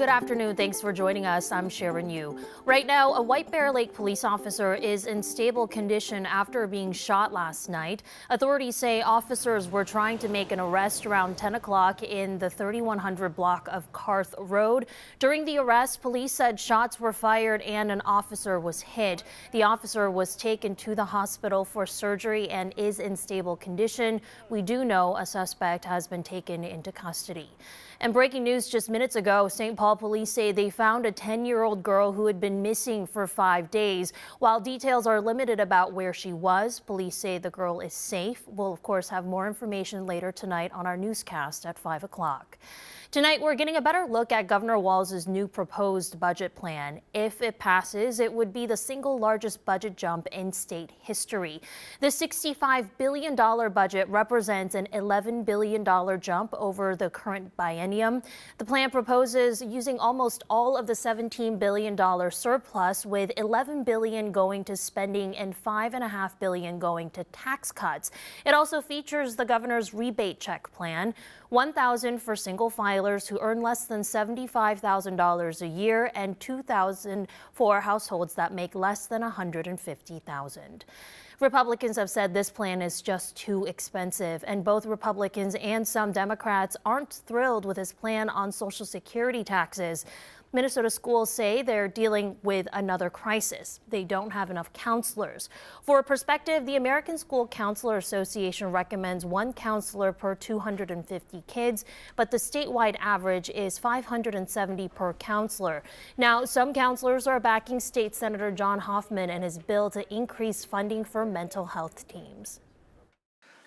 Good afternoon. Thanks for joining us. I'm Sharon Yu. Right now, a White Bear Lake police officer is in stable condition after being shot last night. Authorities say officers were trying to make an arrest around 10 o'clock in the 3100 block of Karth Road. During the arrest, police said shots were fired and an officer was hit. The officer was taken to the hospital for surgery and is in stable condition. We do know a suspect has been taken into custody. And breaking news just minutes ago, St. Paul police say they found a 10-year-old girl who had been missing for 5 days. While details are limited about where she was, police say the girl is safe. We'll, of course, have more information later tonight on our newscast at 5 o'clock. Tonight, we're getting a better look at Governor Walz's new proposed budget plan. If it passes, it would be the single largest budget jump in state history. The $65 billion budget represents an $11 billion jump over the current biennium. The plan proposes using almost all of the $17 billion surplus, with $11 billion going to spending and $5.5 billion going to tax cuts. It also features the governor's rebate check plan, $1,000 for single filers who earn less than $75,000 a year, and $2,000 for households that make less than $150,000. Republicans have said this plan is just too expensive, and both Republicans and some Democrats aren't thrilled with his plan on Social Security taxes. Minnesota schools say they're dealing with another crisis. They don't have enough counselors. For perspective, the American School Counselor Association recommends one counselor per 250 kids, but the statewide average is 570 per counselor. Now, some counselors are backing State Senator John Hoffman and his bill to increase funding for mental health teams.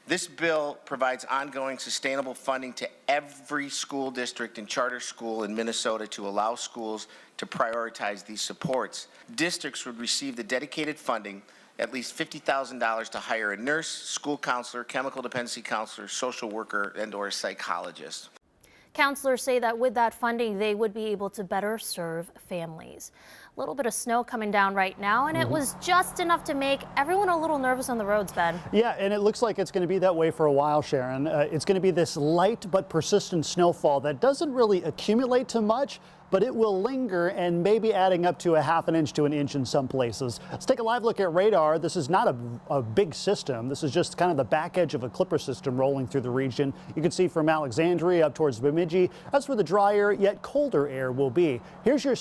This bill provides ongoing sustainable funding to every school district and charter school in Minnesota to allow schools to prioritize these supports. Districts would receive the dedicated funding, at least $50,000 to hire a nurse, school counselor, chemical dependency counselor, social worker, and/or psychologist. Counselors say that with that funding, they would be able to better serve families. A little bit of snow coming down right now, and it was just enough to make everyone a little nervous on the roads, Ben. Yeah, and it looks like it's going to be that way for a while, Sharon. It's going to be this light but persistent snowfall that doesn't really accumulate to much, but it will linger and maybe adding up to a half an inch to an inch in some places. Let's take a live look at radar. This is not a big system. This is just kind of the back edge of a clipper system rolling through the region. You can see from Alexandria up towards Bemidji. That's where the drier yet colder air will be. Here's your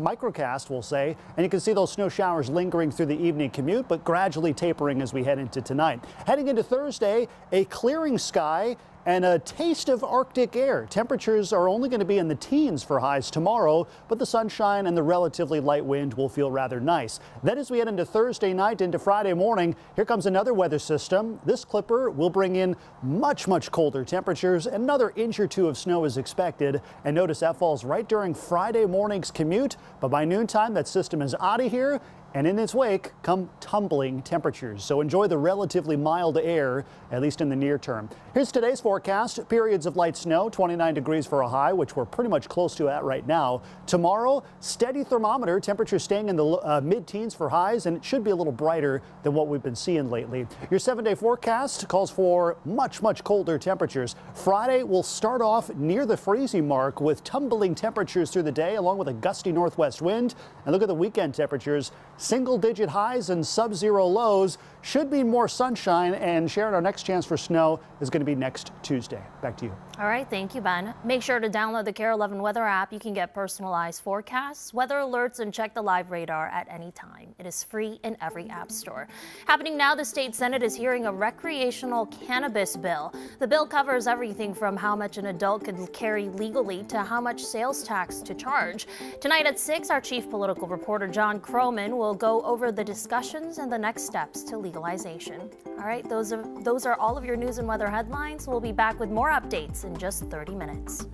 microcast, we'll say, and you can see those snow showers lingering through the evening commute, but gradually tapering as we head into tonight. Heading into Thursday, a clearing sky and a taste of Arctic air. Temperatures are only going to be in the teens for highs tomorrow, but the sunshine and the relatively light wind will feel rather nice. Then as we head into Thursday night into Friday morning, here comes another weather system. This clipper will bring in much colder temperatures. Another inch or two of snow is expected. And notice that falls right during Friday morning's commute. But by noontime, that system is out of here. And in its wake come tumbling temperatures. So enjoy the relatively mild air, at least in the near term. Here's today's forecast. Periods of light snow, 29 degrees for a high, which we're pretty much close to at right now. Tomorrow, steady thermometer, temperatures staying in the mid-teens for highs, and it should be a little brighter than what we've been seeing lately. Your 7-day forecast calls for much colder temperatures. Friday will start off near the freezing mark with tumbling temperatures through the day, along with a gusty northwest wind. And look at the weekend temperatures. Single-digit highs and sub-zero lows. Should be more sunshine, and Sharon, our next chance for snow is going to be next Tuesday. Back to you. All right, thank you, Ben. Make sure to download the KARE 11 weather app. You can get personalized forecasts, weather alerts, and check the live radar at any time. It is free in every app store. Happening now, the state Senate is hearing a recreational cannabis bill. The bill covers everything from how much an adult can carry legally to how much sales tax to charge. Tonight at 6, our chief political reporter John Croman will go over the discussions and the next steps to legalization. All right, those are all of your news and weather headlines. We'll be back with more updates in just 30 minutes.